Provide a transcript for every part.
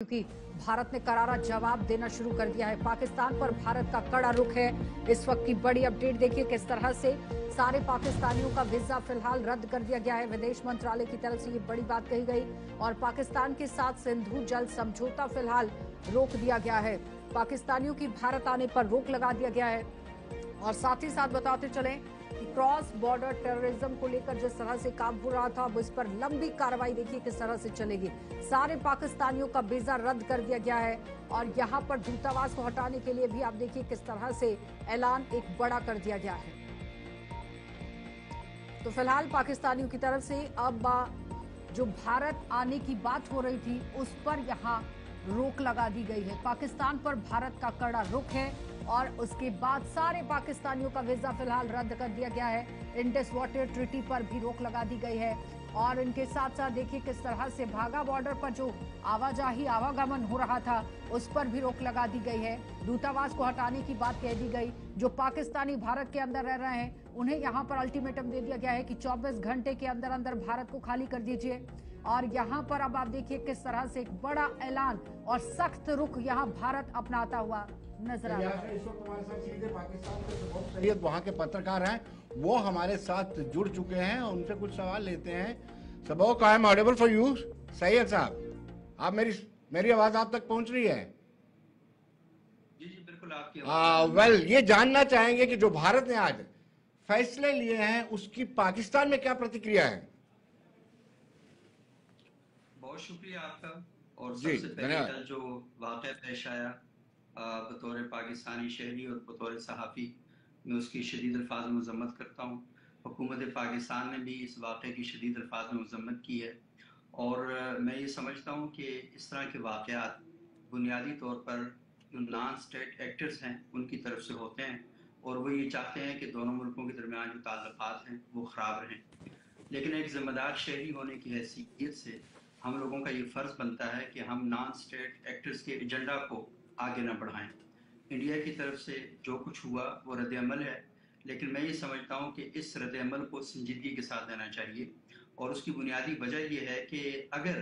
क्योंकि भारत ने करारा जवाब देना शुरू कर दिया है। पाकिस्तान पर भारत का कड़ा रुख है। इस वक्त की बड़ी अपडेट देखिए किस तरह से सारे पाकिस्तानियों का वीजा फिलहाल रद्द कर दिया गया है। विदेश मंत्रालय की तरफ से ये बड़ी बात कही गई और पाकिस्तान के साथ सिंधु जल समझौता फिलहाल रोक दिया गया है। पाकिस्तानियों की भारत आने पर रोक लगा दिया गया है और साथ ही साथ बताते चले कि क्रॉस बॉर्डर टेररिज्म को लेकर जिस तरह से काम हो रहा था, अब इस पर लंबी कार्रवाई देखिए किस तरह से चलेगी। सारे पाकिस्तानियों का वीजा रद्द कर दिया गया है और यहां पर दूतावास को हटाने के लिए भी आप देखिए किस तरह से ऐलान एक बड़ा कर दिया गया है। तो फिलहाल पाकिस्तानियों की तरफ से अब जो भारत आने की बात हो रही थी उस पर यहां रोक लगा दी गई है। पाकिस्तान पर भारत का कड़ा रुख है और उसके बाद सारे पाकिस्तानियों का वीजा फिलहाल रद्द कर दिया गया है। इंडस वाटर ट्रीटी पर भी रोक लगा दी गई है और इनके साथ साथ देखिए किस तरह से भागा बॉर्डर पर जो आवागमन हो रहा था उस पर भी रोक लगा दी गई है। दूतावास को हटाने की बात कह दी गई। जो पाकिस्तानी भारत के अंदर रह रहे हैं उन्हें यहाँ पर अल्टीमेटम दे दिया गया है कि 24 घंटे के अंदर अंदर भारत को खाली कर दीजिए। और यहाँ पर अब आप देखिए किस तरह से एक बड़ा ऐलान और सख्त रुख यहाँ भारत अपनाता हुआ नजर आ रहा है। इस वक्त हमारे साथ सीधे पाकिस्तान के सबक सैयद वहाँ के पत्रकार हैं, वो हमारे साथ जुड़ चुके हैं और उनसे कुछ सवाल लेते हैं। सबक, I am audible for you Syed साहब, आप मेरी आवाज आप तक पहुंच रही है? जी जी बिल्कुल आपकी आवाज। वेल, ये जानना चाहेंगे कि जो भारत ने आज फैसले लिए हैं उसकी पाकिस्तान में क्या प्रतिक्रिया है? बहुत शुक्रिया आपका। और जी, सबसे पहले कल जो वाक़या पेश आया बतौर पाकिस्तानी शहरी और बतौर सहाफ़ी, मैं उसकी शदीद अल्फाज में मज़म्मत करता हूँ। हुकूमत पाकिस्तान ने भी इस वाक़े की शदीद अल्फाज में मज़म्मत की है और मैं ये समझता हूँ कि इस तरह के वाक़यात बुनियादी तौर पर जो नॉन स्टेट एक्टर्स हैं उनकी तरफ से होते हैं और वो ये चाहते हैं कि दोनों मुल्कों के दरमियान जो ताल्लुकात हैं वो ख़राब रहें। लेकिन एक ज़िम्मेदार शहरी होने की हैसियत से हम लोगों का ये फ़र्ज़ बनता है कि हम नॉन स्टेट एक्टर्स के एजेंडा को आगे न बढ़ाएं। इंडिया की तरफ से जो कुछ हुआ वो रद्द-ए-अमल है, लेकिन मैं ये समझता हूँ कि इस रद्द-ए-अमल को संजीदगी के साथ लेना चाहिए और उसकी बुनियादी वजह ये है कि अगर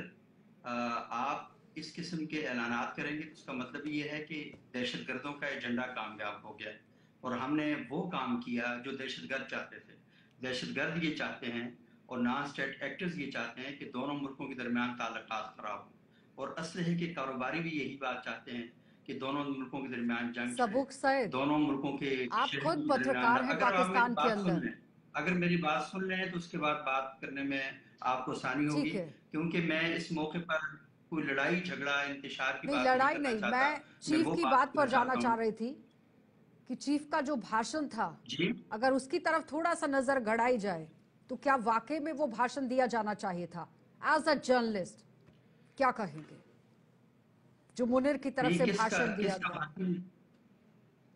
आप इस किस्म के ऐलानात करेंगे तो उसका मतलब ये है कि दहशतगर्दों का एजेंडा कामयाब हो गया है और हमने वो काम किया जो दहशतगर्द चाहते थे। दहशतगर्द ये चाहते हैं और नॉन स्टेट एक्टर्स ये चाहते हैं कि दोनों मुल्कों के दरमियान ताल्लुकात खराब हों और असलहे के कारोबारी भी यही बात चाहते हैं कि दोनों मुल्कों के दरमियान जंग सबूक सैयद, दोनों मुल्कों के आप खुद शहरियों के पत्रकार दरमियान। हैं पाकिस्तान के अंदर। अगर मेरी बात सुन लें तो उसके बाद बात करने में आपको आसानी होगी, ठीक है, क्योंकि मैं इस मौके पर कोई लड़ाई झगड़ा इंतशार की नहीं बात लड़ाई नहीं करना नहीं, चाहता। मैं चीफ की बात पर जाना चाह रही थी कि चीफ का जो भाषण था जी अगर उसकी तरफ थोड़ा सा नजर गड़ाई जाए तो क्या वाकई में वो भाषण दिया जाना चाहिए था? एज अ जर्नलिस्ट क्या कहेंगे? जो मुनीर की तरफ से भाषण दिया गया,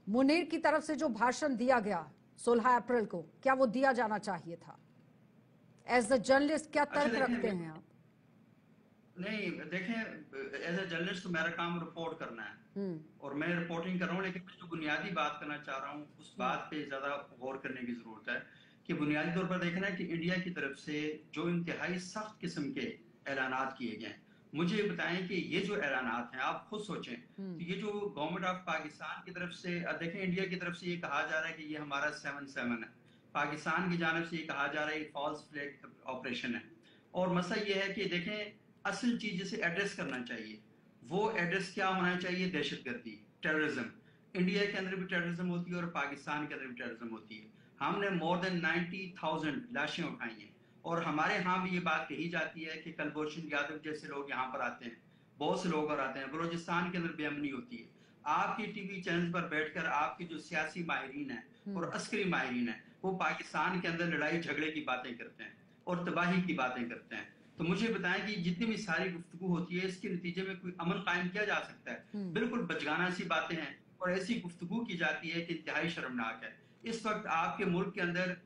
मुनीर की तरफ से जो भाषण दिया गया 16 अप्रैल को, क्या वो दिया जाना चाहिए था? एज अ जर्नलिस्ट क्या तर्क रखते हैं आप? नहीं देखें, एज ए जर्नलिस्ट तो मेरा काम रिपोर्ट करना है और मैं रिपोर्टिंग कर रहा हूँ, लेकिन जो बुनियादी बात करना चाह रहा हूँ उस बात पे ज्यादा गौर करने की जरूरत है कि बुनियादी तौर पर देखना है कि इंडिया की तरफ से जो इंतहाई सख्त किस्म के ऐलानात किए गए हैं। मुझे ये बताएं कि ये जो ऐलानात हैं, आप खुद सोचें तो ये जो गवर्नमेंट ऑफ पाकिस्तान की तरफ से, देखें इंडिया की तरफ से ये कहा जा रहा है कि ये हमारा 7-7 है, पाकिस्तान की जानिब से ये कहा जा रहा है फॉल्स फ्लैग ऑपरेशन है। और मसला ये है कि देखें असल चीज जिसे एड्रेस करना चाहिए वो एड्रेस क्या होना चाहिए? दहशतगर्दी, टेररिज्म। इंडिया के अंदर भी टेररिज्म होती है और पाकिस्तान के अंदर भी टेररिज्म होती है। हमने मोर देन 90,000 लाशें उठाई हैं और हमारे यहाँ भी ये बात कही जाती है कि कुलभूषण यादव जैसे लोग यहाँ पर आते हैं, बहुत से लोग और आते हैं। बलूचिस्तान के अंदर बेअमनी होती है। आपकी टीवी चैनल पर बैठकर आपके जो सियासी माहिरीन है और अस्करी माहिरीन है वो पाकिस्तान के अंदर लड़ाई झगड़े की बातें करते हैं और तबाही की बातें करते हैं। तो मुझे बताएं कि जितनी भी सारी गुफ्तगू होती है इसके नतीजे में कोई अमन कायम किया जा सकता है? बिल्कुल बचगाना सी बातें हैं और ऐसी गुफ्तगू की जाती है कि इंतहाई शर्मनाक है। इस वक्त आपके मुल्क के अंदर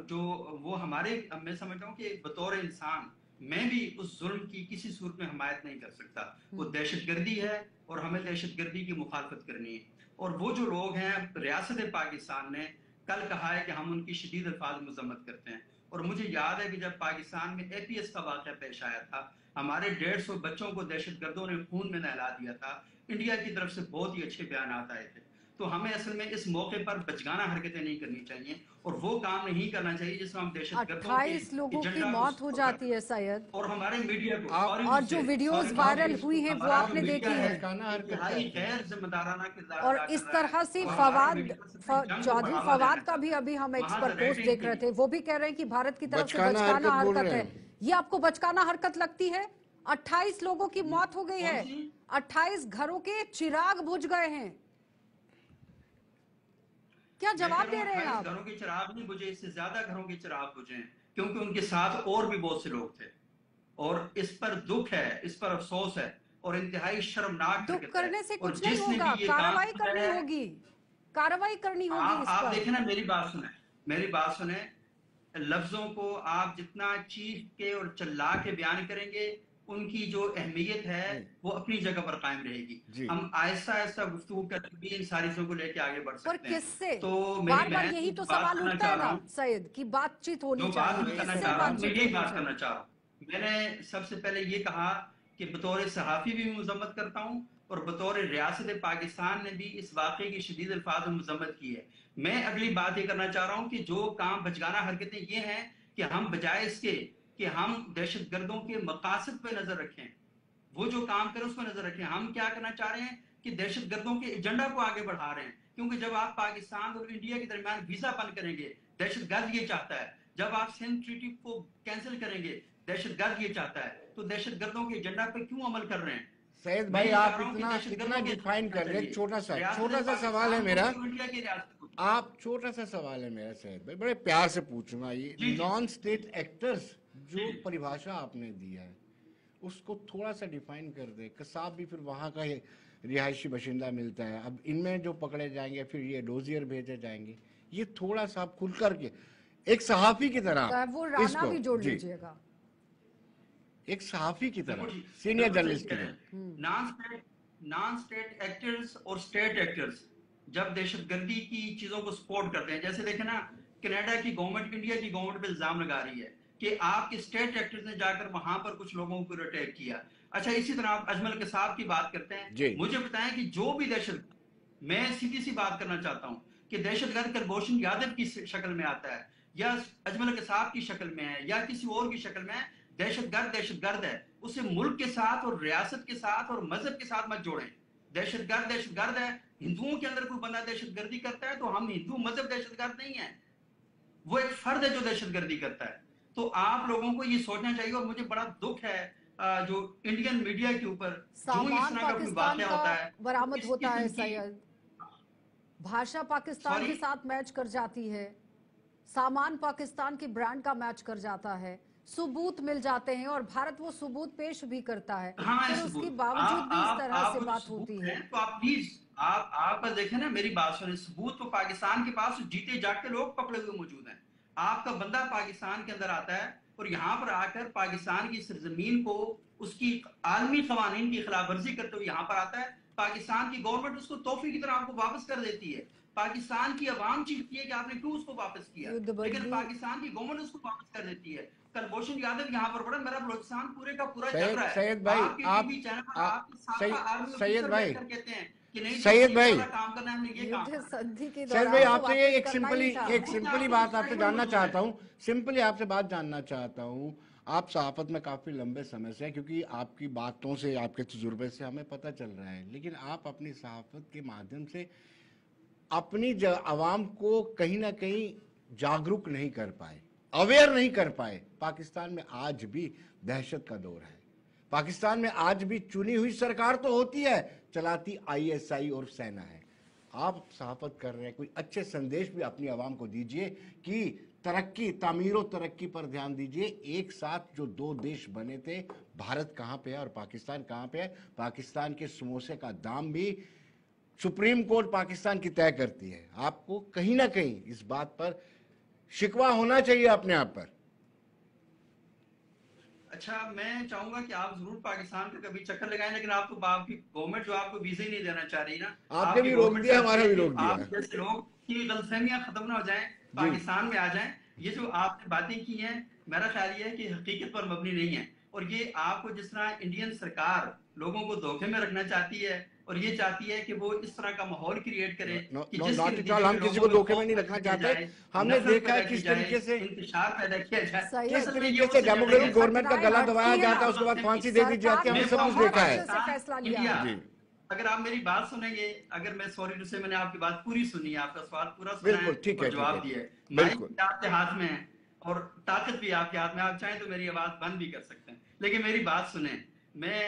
जो वो हमारे, मैं समझता हूँ कि बतौर इंसान मैं भी उस जुल्म की किसी सूरत में हमायत नहीं कर सकता। वो दहशतगर्दी है और हमें दहशतगर्दी की मुखालफत करनी है। और वो जो लोग हैं, रियासत पाकिस्तान ने कल कहा है कि हम उनकी शदीद अल्फाज मजम्मत करते हैं और मुझे याद है कि जब पाकिस्तान में APS का वाक़या पेश आया था हमारे 150 बच्चों को दहशतगर्दों ने खून में नहला दिया था। इंडिया की तरफ से बहुत ही अच्छे बयान आए थे। तो हमें असल में इस मौके पर बचगाना हरकतें नहीं करनी चाहिए और वो काम नहीं करना चाहिए जिसमें हम दहशतगर्दों के 28 लोगों की एजेंडा को मौत हो support जाती करें। है सैयद, और हमारे मीडिया को और जो वीडियोस वायरल हुई हैं वो आपने देखी है। इंतहाई गैर जिम्मेदाराना किरदार और अदा कर इस रहा है। तरह से और हमारे फवाद मीडिया पर सिर्फ जंग को चौधरी बढ़ावा फवाद देना का भी चाहता है। अभी हम एक्स वहां पर से पोस्ट रेटिंग देख के रहे लिए थे, वो भी कह रहे हैं कि भारत की तरफ से बचकाना बचकाना हरकत बोल हरकत रहे है। हैं। ये आपको बचकाना हरकत लगती है? 28 लोगों की मौत हो गई कौन है, सी? 28 घरों के चिराग बुझ गए हैं। क्या जवाब दे रहे हैं 28 आप? घरों के चिराग नहीं बुझे, इससे ज्यादा घरों के चिराग बुझे हैं, क्योंकि उनके साथ और भी बहुत से लोग थे। और इस पर दुख है, इस पर अफसोस है और इंतहाई शर्मनाक दुख हरकत करने है। से और कुछ नहीं जिसने होगा, भी ये कार्रवाई काम करनी किया है, होगी, कार्रवाई करनी होगी इस आप पर। देखें ना, मेरी बात सुने। लफ्जों को आप जितना चीख के और चिल्ला के बयान करेंगे, उनकी जो अहमियत है वो अपनी जगह पर कायम रहेगी। हम आहिस्ता आहिस्ता गुफ्तगू करके भी इन सारी चीजों को लेके आगे बढ़ पर सकते हैं। किससे? तो बार मेरी बार बहन यही जो तो बात सवाल करना उठता चाह है रहा ना हूँ, सैयद, कि बातचीत होनी जो बात चाहिए, मैं करना किससे चाह रहा हूँ, मैं बातचीत यही होनी बात करना चाहिए? चाह रहा हूँ। मैंने सबसे पहले ये कहा कि बतौर सहाफ़ी भी मजम्मत करता हूँ और बतौर रियासत पाकिस्तान ने भी इस वाक़े की शदीद अल्फाज में मजम्मत की है। मैं अगली बात ये करना चाह रहा हूँ कि जो काम बचगाना हरकतें ये हैं कि हम बजाय इसके कि हम दहशतगर्दों के मकासद पे नजर रखें, वो जो काम करें उस पर नजर रखें। हम क्या करना चाह रहे हैं कि दहशतगर्दों के एजेंडा को आगे बढ़ा रहे हैं, क्योंकि जब आप पाकिस्तान और इंडिया के दरमियान वीजा बंद करेंगे, दहशतगर्द ये चाहता है। जब आप सिंध ट्रीटी को कैंसिल करेंगे, दहशतगर्द ये चाहता है। तो दहशतगर्दों के एजेंडा पे क्यों अमल कर रहे हैं? सैयद मैं भाई, ये चाह आप रहा हूं कि इतना दहशतगर्दों के डिफाइन कर रहे हैं। एक छोटा सा रियासत सवाल है पाकिस्तान मेरा, को इंडिया की रियासत को। आप छोटा सा सवाल है मेरा सैयद भाई, बड़े प्यार से पूछूंगा। ये जी, जी। नॉन स्टेट एक्टर्स जो जी। परिभाषा आपने दी है उसको थोड़ा सा डिफाइन कर दे। कसाब भी फिर वहां का रिहायशी बाशिंदा मिलता है, अब इनमें जो पकड़े जाएंगे फिर ये डोजियर भेजे जाएंगे। ये थोड़ा सा आप खुल करके एक सहाफी की तरह वो राना इसको भी जोड़ जी, लीजिएगा, एक सहाफी की तरह, बिल्कुल ठीक, सीनियर बिल्कुल जर्नलिस्ट की सही कह तरह। रहे हैं। नॉन स्टेट एक्टर्स और स्टेट एक्टर्स जब दहशतगर्दी की चीजों को सपोर्ट करते हैं, जैसे देखें ना, कनाडा की गवर्नमेंट इंडिया की गवर्नमेंट पे इल्जाम लगा रही है कि आपके स्टेट एक्टर्स ने जाकर वहां पर कुछ लोगों को अटैक किया। अच्छा, इसी तरह आप अजमल कसाब की बात करते जी। हैं। मुझे बताएं कि जो भी दहशत, मैं सीधी सी बात करना चाहता हूं कि दहशतगर्द कुलभूषण यादव की शक्ल में आता है या अजमल कसाब की शक्ल में है या किसी और की शक्ल में है, दहशतगर्द है। उसे मुल्क के साथ और रियासत के साथ और मजहब के साथ मत जोड़ें। दहशतगर्द है। हिंदुओं के अंदर कोई बंदा दहशतगर्दी करता है तो हम हिंदू मजहब दहशतगर्द नहीं है, वो एक फर्द है जो दहशतगर्दी करता है। तो आप लोगों को ये सोचना चाहिए। और मुझे बड़ा दुख है जो इंडियन मीडिया के ऊपर जो इस सामान तरह का कोई पाकिस्तान वाकया का होता है, बरामद इस होता है किस्म की सैयद, भाषा पाकिस्तान Sorry? के साथ मैच कर जाती है, सामान पाकिस्तान के ब्रांड का मैच कर जाता है, सबूत मिल जाते हैं और भारत वो सबूत पेश भी करता है, हाँ, फिर उसके बावजूद भी इस तरह से बात होती है। तो आप प्लीज आप बस देखें ना, मेरी बात सुने। सबूत तो पाकिस्तान के पास जीते जागते लोग पकड़े हुए मौजूद हैं। आपका बंदा पाकिस्तान के अंदर आता है और यहाँ पर आकर पाकिस्तान की सरजमीन को उसकी आलमी कवानीन की खिलाफ वर्जी करते हुए यहाँ पर आता है। पाकिस्तान की गवर्नमेंट उसको तोहफे की तरह आपको वापस कर देती है। पाकिस्तान की अवाम चीखती है कि आपने क्यों उसको वापस किया, लेकिन पाकिस्तान की गवर्नमेंट उसको वापस कर देती है। कुलभूषण यादव यहाँ पर बड़ा, मेरा बलोचिस्तान पूरे का पूरा चल रहा है। सैयद भाई, आपके टीवी चैनल पर आपके साथ आर्मी सैयद ऑफिसर भाई, कहते हैं कि नहीं, सैयद भाई, काम करना है, हमने ये काम युद्ध संधि के सैयद दौरान भाई, तो आपसे ये वापस करना ही था। एक सिंपली बात आपसे जानना चाहता हूँ। सिंपली आपसे बात जानना चाहता हूँ। आप सहाफत में काफी लंबे समय से हैं, क्योंकि आपकी बातों से, आपके तजुर्बे से हमें पता चल रहा है, लेकिन आप अपनी सहाफत के माध्यम से अपनी आवाम को कहीं ना कहीं जागरूक नहीं कर पाए, अवेयर नहीं कर पाए। पाकिस्तान में आज भी दहशत का दौर है। पाकिस्तान में आज भी चुनी हुई सरकार तो होती है, चलाती आईएसआई और सेना है। आप सहाफत कर रहे हैं, कोई अच्छे संदेश भी अपनी आवाम को दीजिए कि तरक्की, तामीर और तरक्की पर ध्यान दीजिए। एक साथ जो दो देश बने थे, भारत कहाँ पे है और पाकिस्तान कहाँ पे है। पाकिस्तान के समोसे का दाम भी सुप्रीम कोर्ट पाकिस्तान की तय करती है। आपको कहीं ना कहीं इस बात पर शिकवा होना चाहिए अपने आप पर। अच्छा, मैं चाहूंगा कि आप जरूर पाकिस्तान का कभी चक्कर लगाएं, लेकिन आप तो आपकी गवर्नमेंट जो आपको वीजा ही नहीं देना चाह रही ना। आपने भी रोक दिया, हमारा भी रोक दिया। आप जैसे लोग की गलतफहमियां खत्म ना हो जाएं, पाकिस्तान में आ जाएं। ये जो आपने बातें की हैं, मेरा ख्याल ये है कि हकीकत पर मबनी नहीं है। और ये आपको जिस तरह इंडियन सरकार लोगों को धोखे में रखना चाहती है और ये चाहती है कि वो इस तरह का माहौल क्रिएट करे कि जिसके नतीजे में हम किसी को धोखे में नहीं रखना चाहते। हमने देखा है किस तरीके से इंतशार पैदा किया जाए, किस तरीके से डेमोक्रेटिक गवर्नमेंट का गला दबाया जाता है, उसके बाद फांसी दे दी जाती है, हमने सब कुछ देखा है। इंडिया, अगर आप मेरी बात सुनेंगे, अगर मैं सॉरी टू से मैंने आपकी बात पूरी सुनी, आपका सवाल पूरा सुना है और जवाब दिया है, आपके हाथ में है और ताकत भी आपके हाथ में, आप चाहें तो मेरी आवाज बंद भी कर सकते हैं, लेकिन मेरी बात सुने। मैं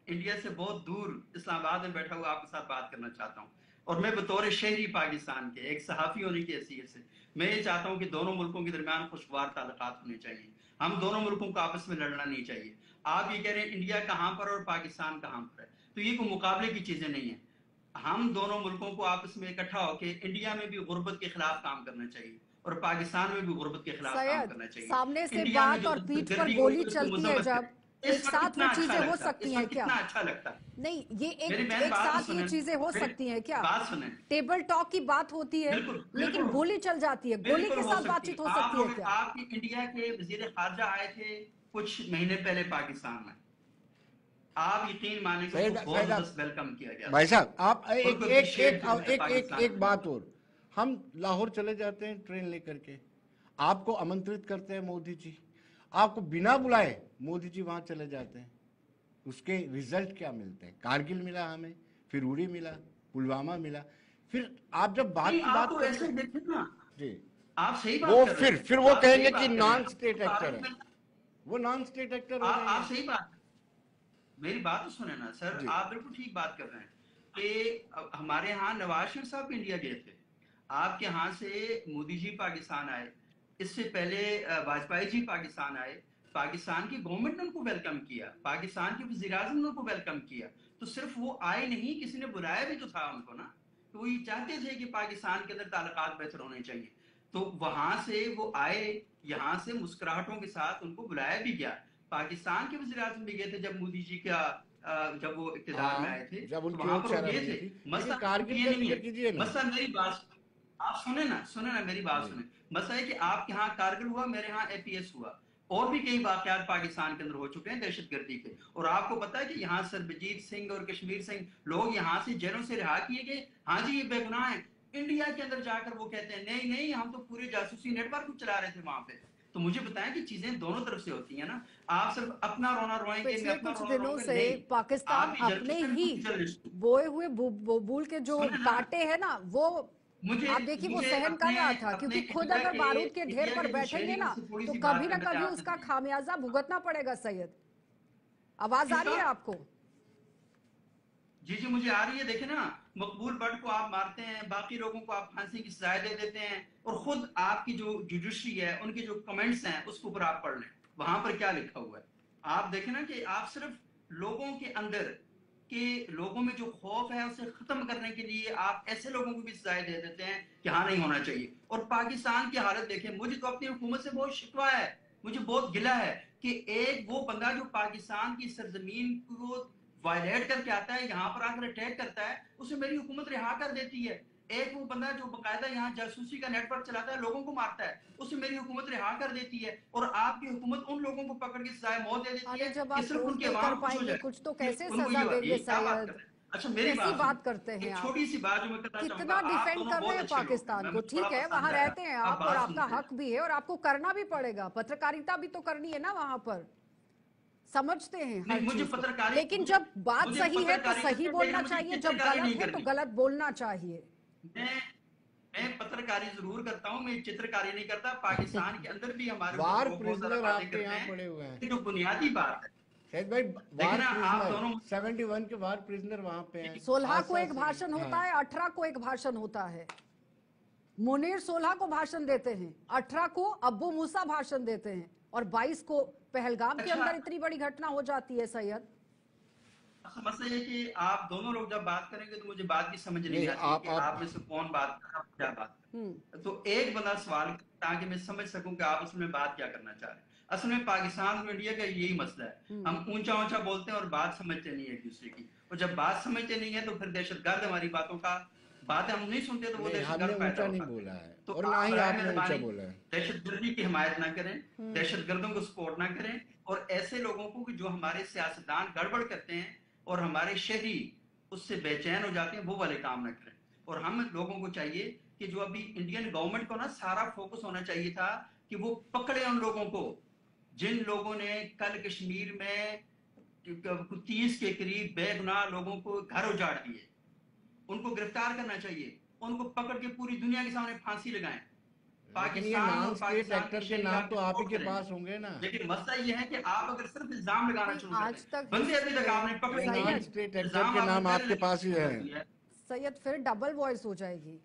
इंडिया से बहुत दूर इस्लामाबाद में बैठा हुआ आपके साथ बात करना चाहता हूँ और मैं बतौर शहरी पाकिस्तान के एक सहाफी होने की हैसियत से मैं ये चाहता हूँ कि दोनों मुल्कों के दरमियान खुशगवार ताल्लुकात होने चाहिए। हम दोनों मुल्कों को आपस में लड़ना नहीं चाहिए। आप ये कह रहे हैं इंडिया कहाँ पर और पाकिस्तान कहाँ पर है, तो ये कोई मुकाबले की चीजें नहीं है। हम दोनों मुल्कों को आपस में इकट्ठा होकर इंडिया में भी गुर्बत के खिलाफ काम करना चाहिए और पाकिस्तान में भी गुर्बत के खिलाफ काम करना चाहिए। सामने से बात और पीठ पर गोली चलती है जब एक साथ वो चीजें हो सकती हैं क्या? अच्छा लगता है नहीं, ये एक साथ ये चीजें हो सकती हैं क्या? बात सुने, टेबल टॉक की बात होती है लेकिन गोली चल जाती है, गोली के साथ बातचीत हो सकती है क्या? आपके इंडिया के वजीर खारजा आए थे कुछ महीने पहले पाकिस्तान में, आप यकीन माने बहुत वेलकम किया गया। भाई साहब आप एक बात और, हम लाहौर चले जाते हैं ट्रेन लेकर के, आपको आमंत्रित करते हैं मोदी जी, आपको बिना बुलाए मोदी जी वहां चले जाते हैं, उसके रिजल्ट क्या मिलते हैं? कारगिल मिला हमें, फिर उड़ी मिला, पुलवामा मिला, फिर आप जब बात की बात करते ना जी, आप सही बात वो फिर वो कहेंगे कि नॉन स्टेट एक्टर है, वो नॉन स्टेट एक्टर। आप सही बात, मेरी बात तो सुने ना सर, आप बिल्कुल ठीक बात कर रहे हैं कि हमारे यहाँ नवाज शरीफ साहब इंडिया गए थे, आपके यहाँ से मोदी जी पाकिस्तान आए, इससे पहले वाजपेयी जी पाकिस्तान आए, पाकिस्तान की गवर्नमेंट ने उनको वेलकम किया, पाकिस्तान के वज़ीर आज़म ने उनको वेलकम किया, तो सिर्फ वो आए नहीं, किसी ने बुलाया भी तो था उनको ना, तो वो ये चाहते थे कि पाकिस्तान के अंदर ताल्लुकात बेहतर होने चाहिए, तो वहां से वो आए, यहाँ से मुस्कुराहटों के साथ उनको बुलाया भी गया। पाकिस्तान के वज़ीर आज़म भी गए थे जब मोदी जी का जब वो इक़्तिदार में आए थे, जब तो वहां पर गए थे। मसला मेरी बात आप सुने ना मेरी बात सुने, मसला है कि आपके यहाँ कारगिल हुआ, मेरे यहाँ APS हुआ, और भी कई वाकयात पाकिस्तान के अंदर हो चुके हैं दहशतगर्दी के, और आपको पता है कि यहाँ सरबजीत सिंह और कश्मीर सिंह लोग यहाँ से जेलों से रिहा किए गए, हाँ जी ये बेगुनाह है। इंडिया के अंदर जाकर वो कहते हैं नहीं नहीं हम तो पूरे जासूसी नेटवर्क चला रहे थे वहां पे। तो मुझे बताएं कि चीजें दोनों तरफ से होती है ना, आप सिर्फ अपना रोना रोएंगे। पिछले कुछ दिनों से पाकिस्तान अपने ही बोए हुए बबूल के जो कांटे हैं ना, वो आप देखिए वो सहन कर रहा था, क्योंकि खुद अगर बारूद के ढेर पर बैठेंगे ना तो कभी ना कभी उसका खामियाजा भुगतना पड़ेगा। सैयद, आवाज आ रही है आपको? जी जी मुझे आ रही है। देखे ना, मकबूल भट्ट को आप मारते हैं, बाकी लोगों को आप फांसी की सजा दे देते हैं, और खुद आपकी जो जुडिशरी है उनके जो कमेंट्स हैं उसके ऊपर आप पढ़ लें, वहां पर क्या लिखा हुआ है। आप देखें ना कि आप सिर्फ लोगों के अंदर कि लोगों में जो खौफ है उसे खत्म करने के लिए आप ऐसे लोगों को भी सजाएं दे देते हैं कि हाँ नहीं होना चाहिए। और पाकिस्तान की हालत देखें, मुझे तो अपनी हुकूमत से बहुत शिकवा है, मुझे बहुत गिला है कि एक वो बंदा जो पाकिस्तान की सरजमीन को वायलेट करके आता है, यहाँ पर आकर अटैक करता है, उसे मेरी हुकूमत रिहा कर देती है। एक वो बंदा जो बाकायदा यहाँ जासूसी का नेटवर्क चलाता है, लोगों को मारता है, उसे मेरी हुकूमत रिहा कर देती है। और आपकी हुकूमत उन लोगों को पकड़ के सजाए मौत दे देती है जब आप सिर्फ उनके कुछ तो कैसे सजा देंगे सैयद? अच्छा मेरी बात करते हैं आप, छोटी सी बात जो मैं करना कितना डिफेंड कर रहे हैं पाकिस्तान को। ठीक है, वहां रहते हैं आप और आपका हक भी है और आपको करना भी पड़ेगा, पत्रकारिता भी तो करनी है ना वहां पर, समझते हैं हर चीज, लेकिन जब बात सही है तो सही बोलना चाहिए, जब गलत है तो गलत बोलना चाहिए। मैं पत्रकारी जरूर करता हूँ, मैं चित्रकारी नहीं करता। पाकिस्तान के अंदर भी हमारे वार प्रिजनर आपके यहाँ पड़े हुए हैं, जो बुनियादी बात है शायद भाई, वार प्रिजनर 71 के वार प्रिजनर वहां पे हैं। 16 को एक भाषण होता है, 18 को एक भाषण होता है। मुनीर 16 को भाषण देते हैं, 18 को अब्बू मूसा भाषण देते हैं, और 22 को पहलगाम के अंदर इतनी बड़ी घटना हो जाती है। सैयद, मसला ये कि आप दोनों लोग जब बात करेंगे तो मुझे बात की समझ नहीं आती कि आप में से कौन बात कर रहा है, क्या बात कर। तो एक बंदा सवाल ताकि मैं समझ सकूं कि आप उसमें बात क्या करना चाह रहे हैं। असल में पाकिस्तान और इंडिया का यही मसला है, हम ऊंचा ऊंचा बोलते हैं और बात समझते नहीं है एक दूसरे की, और जब बात समझते नहीं है तो फिर दहशतगर्द हमारी बातों का बातें हम नहीं सुनते तो वो नहीं, हमने दहशतगर्द पैदा ऊंचा नहीं होता है। बोला है तो और ना आप ही बराए आपने ऊंचा मेहरबानी बोला है। दहशतगर्दी की हिमायत ना करें, दहशतगर्दों को सपोर्ट ना करें, और ऐसे लोगों को कि जो हमारे सियासतदान गड़बड़ करते हैं और हमारे शहरी उससे बेचैन हो जाते हैं, वो वाले काम ना करें। और हम लोगों को चाहिए कि जो अभी इंडियन गवर्नमेंट को ना सारा फोकस होना चाहिए था कि वो पकड़े उन लोगों को जिन लोगों ने कल कश्मीर में 30 के करीब बेगुनाह लोगों को घर उजाड़ दिए, उनको गिरफ्तार करना चाहिए, उनको पकड़ के पूरी दुनिया के सामने फांसी लगाएं। लेकिन ये पाकिस्तान नॉन और स्टेट पाकिस्तान एक्टर के शहरी नाम आपकी तो आप ही सपोर्ट के करेंगे, पास होंगे ना। लेकिन मसला ये है कि आप अगर सिर्फ इल्जाम लगाना नहीं, शुरू कर आज दें, तक बंदे अभी हिस्ट्री तक आपने में पकड़े ये नहीं नॉन है, स्टेट एक्टर इल्जाम के आपने नाम पहले आपके पास ही लगाने है। शुरू कर दिया है। सैयद फिर डबल वॉइस हो जाएगी।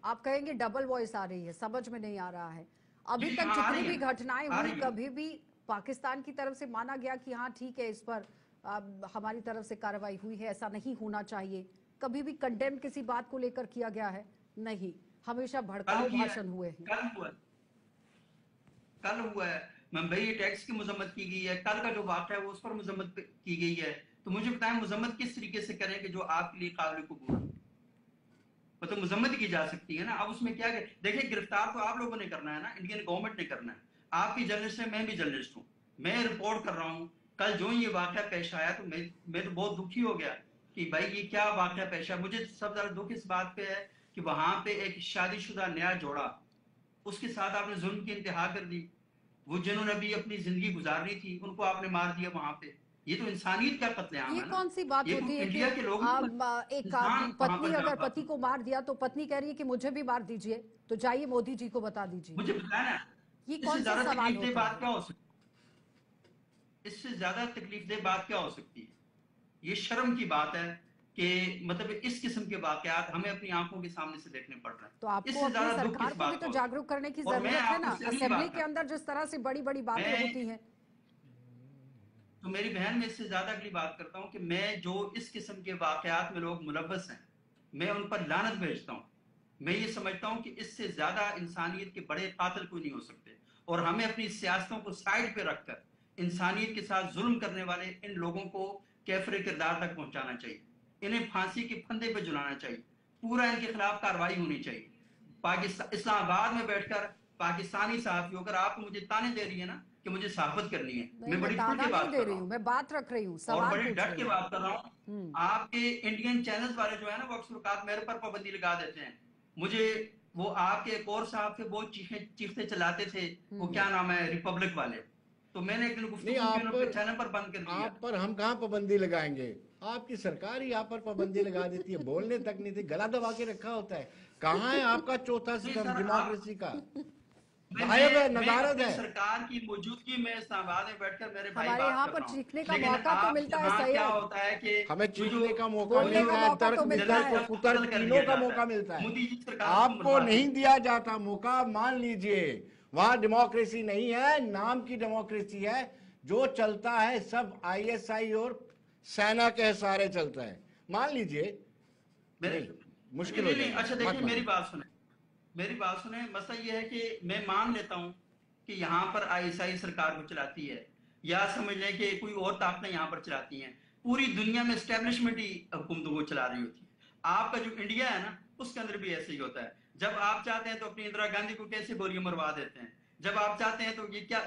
आप कहेंगे डबल वॉइस आ रही है, समझ में नहीं आ रहा है। अभी जी तक हाँ, आ जितनी रही भी है, घटनाएं आ हुई, रही है। कभी भी पाकिस्तान की तरफ से माना गया कि हाँ ठीक है, इस पर हमारी तरफ से कार्रवाई हुई है, ऐसा नहीं होना चाहिए। कभी भी कंडेम किसी बात को लेकर किया गया है? नहीं, हमेशा कल भड़काऊ किया है, भाषण हुए हैं। कल हुआ है, कल हुआ है। मुंबई टैक्स की मजम्मत की गई है, कल का जो वाक़या है वो उस पर मजम्मत की गई है। तो मुझे बताएं मजम्मत किस तरीके से करें कि जो आपके लिए काबिल कबूल हो, मतलब मजम्मत की जा सकती है ना। अब उसमें क्या देखिए, गिरफ्तार तो आप लोगों ने करना है ना, इंडियन गवर्नमेंट ने करना है। आपकी जर्नलिस्ट है, मैं भी जर्नलिस्ट हूँ, मैं रिपोर्ट कर रहा हूँ। कल जो ये वाक़या पेश आया तो मैं तो बहुत दुखी हो गया कि भाई ये क्या वाक़या पेश आया। मुझे सबसे ज्यादा दुख इस बात पे है कि वहां पे एक शादीशुदा नया जोड़ा, उसके साथ आपने जुल्म की इंतहा कर दी। वो जिन्होंने अभी अपनी जिंदगी गुजारनी थी उनको आपने मार दिया वहां पे। ये तो इंसानियत का कत्लेआम ये है ना। कौन सी बात ये होती है कि इंडिया के लोग एक इंसान वहां पत्नी पर अगर जान पति को मार दिया तो पत्नी कह रही है कि मुझे भी मार दीजिए, तो जाइए मोदी जी को बता दीजिए। मुझे बताया ना, ये इससे कौन सा ज्यादा सवाल तकलीफदेह होता बात है? क्या हो सकती है? इससे ज्यादा तकलीफदेह बात क्या हो सकती है? ये शर्म की बात है कि मतलब इस किस्म के वाकयात हमें अपनी आंखों के सामने से देखने पड़ रहे हैं। तो आपको इससे अपनी ज्यादा दुख सरकार किस को भी बात तो का हो सकता जागरूक करने की है? और मैं जरूरत है ना। आपको सीधी असेंबली बात के अंदर जिस तरह से बड़ी बड़ी बातें मैं होती हैं। तो मेरी बहन, मैं इससे ज्यादा अगली बात करता हूँ कि मैं जो इस किस्म के वाकयात में लोग मुलव्वस हैं, मैं उन पर लानत भेजता हूँ। मैं ये समझता हूँ कि इससे ज्यादा इंसानियत के बड़े कातिल कोई नहीं हो सकते, और हमें अपनी सियासतों को साइड पे रखकर इंसानियत के साथ जुल्म करने वाले इन लोगों को कैफरे किरदार तक पहुंचाना चाहिए, इन्हें फांसी के फंदे पे झुलाना चाहिए, पूरा इनके खिलाफ कार्रवाई होनी चाहिए। पाकिस्तान इस्लामाबाद में बैठकर पाकिस्तानी साहब अगर आप मुझे ताने दे रही है ना कि मुझे सहाफत करनी है, नहीं, मैं मैं बड़ी खुल ताना के नहीं बात दे कर रही रहा हूँ, हूँ मैं बात रख रही हूँ, और सवाल बड़ी पूछ डट रही के हूँ। बात कर रहा हूँ। आपके इंडियन चैनल्स वाले जो है ना वो अक्सर औकात मेरे पर पाबंदी लगा देते हैं। मुझे वो आपके एक और साहब थे, बहुत चीखते चलाते थे, वो क्या नाम है, रिपब्लिक वाले। तो मैंने एक दिन नहीं, गुफ्तगू की उनके चैनल पर बंद कर दिया। आप पर हम कहाँ पाबंदी लगाएंगे? आपकी सरकार ही आप पर पाबंदी लगा देती है, बोलने तक नहीं थे, गला दबा के रखा होता है। कहाँ है आपका चौथा नहीं स्तंभ सर, आप डेमोक्रेसी का? गायब है, मैं नदारद अपनी है। सरकार की मौजूदगी में इस्लामाबाद में बैठकर मेरे भाई हमारे बात यहाँ कर पर रहा हूँ। चीखने का लेकिन मौका तो आप मिलता है यहाँ क्या सैयद, होता है कि हमें वो जो चीखने का मौका बोलने का मिलता है, मौका तर्क तो मिलता वितर्क है। कुतर्क कत्ल कर तीनों दिया का जाता मौका है। मिलता है। मोदी जी सरकार को आपको बर्बाद नहीं कर दिया जाता मौका, मान लीजिए। वहां डेमोक्रेसी नहीं है, नाम की डेमोक्रेसी है। जो चलता है सब आईएसआई और सेना के सहारे चलता है, मान लीजिए। मेरे नहीं, मुश्किल हो नहीं नहीं, जाएगा, अच्छा मत देखिए मानो। मेरी बात सुने। मसला ये है कि मैं मान लेता हूँ कि यहाँ पर आईएसआई सरकार को चलाती है, या समझ लें कि कोई और ताकतें यहाँ पर चलाती हैं। पूरी दुनिया में एस्टेब्लिशमेंट ही हुकूमतों को चला रही होती है। आपका जो इंडिया है ना, उसके अंदर भी ऐसे ही होता है। जब आप चाहते हैं तो अपनी इंदिरा गांधी को कैसे गोलियां मरवा देते हैं, जब आप चाहते हैं तो ये क्या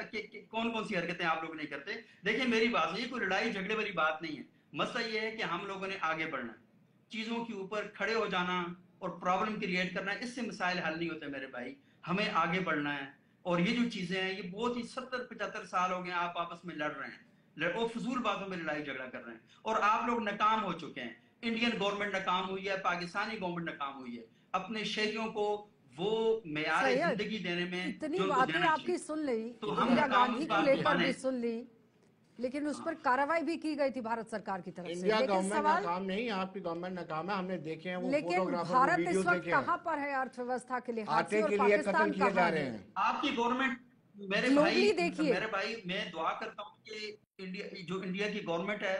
कौन कौन सी हरकतें आप लोग नहीं करते। देखिए मेरी बात है, ये कोई लड़ाई झगड़े वाली बात नहीं है। मसला ये है कि हम लोगों ने आगे बढ़ना है, चीजों के ऊपर खड़े हो जाना और प्रॉब्लम क्रिएट करना, इससे मसाइल हल नहीं होते मेरे भाई। हमें आगे बढ़ना है। और ये जो चीजें हैं, ये बहुत ही 70-75 साल हो गए आप आपस में लड़ रहे हैं, और फजूल बातों में लड़ाई झगड़ा कर रहे हैं, और आप लोग नाकाम हो चुके हैं। इंडियन गवर्नमेंट नाकाम हुई है, पाकिस्तानी गवर्नमेंट नाकाम हुई है अपने शहरियों को वो मेयार सैयद, जिंदगी देने में इतनी जो उनको बातें देना आपकी चाहिए। सुन ली, तो हम इंदिरा नाकाम गांधी इस को बात लेकर माने। भी सुन ली, लेकिन उस पर कार्रवाई भी की गई थी भारत सरकार की तरफ से। इंडिया लेकिन गवर्नमेंट सवाल, नाकाम नहीं, आपकी गवर्नमेंट नाकाम है, हमने देखे हैं वो लेकिन फोटोग्राफर, वो भारत इस वीडियोस वक्त देखे हैं। कहाँ पर है अर्थव्यवस्था के लिहाज आटे से, और के लिए कत्ल पाकिस्तान किए जा कहाँ रहे है? हैं। आपकी गवर्नमेंट, ग्लोबली देखिए, मेरे भाई मैं दुआ करता हूँ कि इंडिया की गवर्नमेंट है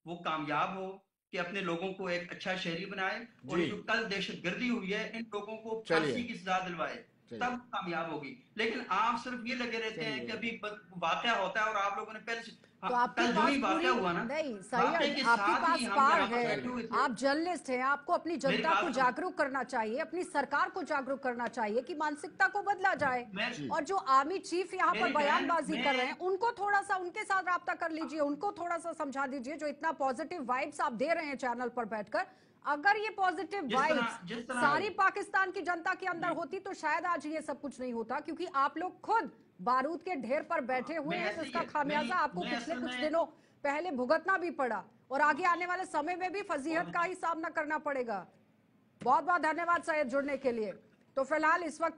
वो कामयाब हो, कि अपने लोगों को एक अच्छा शहरी बनाए, और जी, जो कल दहशतगर्दी हुई है इन लोगों को चलिए। फांसी की सजा दिलवाए। तब कामयाब होगी। लेकिन आप सिर्फ ये लगे रहते हैं कि अभी वाकया होता है और आप लोगों ने पहले से तो आपके कल जो पास ही वाकया हुआ ना, नहीं वाकये सही, के आपके साथ पास ही हम पार यहाँ पर है, बैठे हुए थे। आप जर्नलिस्ट हैं, आपको अपनी मेरी जनता बात को सुनो। जागरूक करना चाहिए, अपनी सरकार को जागरूक करना चाहिए कि मानसिकता को बदला जाए। मैं- और जो आर्मी चीफ यहाँ पर मेरी बहन, बयानबाजी कर रहे हैं, मैं- उनको थोड़ा सा उनके साथ राब्ता कर लीजिए, उनको थोड़ा सा समझा दीजिए। जो इतना पॉजिटिव वाइब्स आप दे रहे हैं चैनल पर बैठकर, अगर ये पॉजिटिव जिस वाइब्स तरह सारी पाकिस्तान की जनता के अंदर होती तो शायद आज ये सब कुछ नहीं होता, क्योंकि आप लोग खुद बारूद के ढेर पर बैठे हुए हैं, जिसका खामियाजा आपको पिछले कुछ दिनों पहले भुगतना भी पड़ा और आगे आने वाले समय में भी फजीहत का ही सामना करना पड़ेगा। बहुत बहुत धन्यवाद सैयद जुड़ने के लिए। तो फिलहाल इस वक्त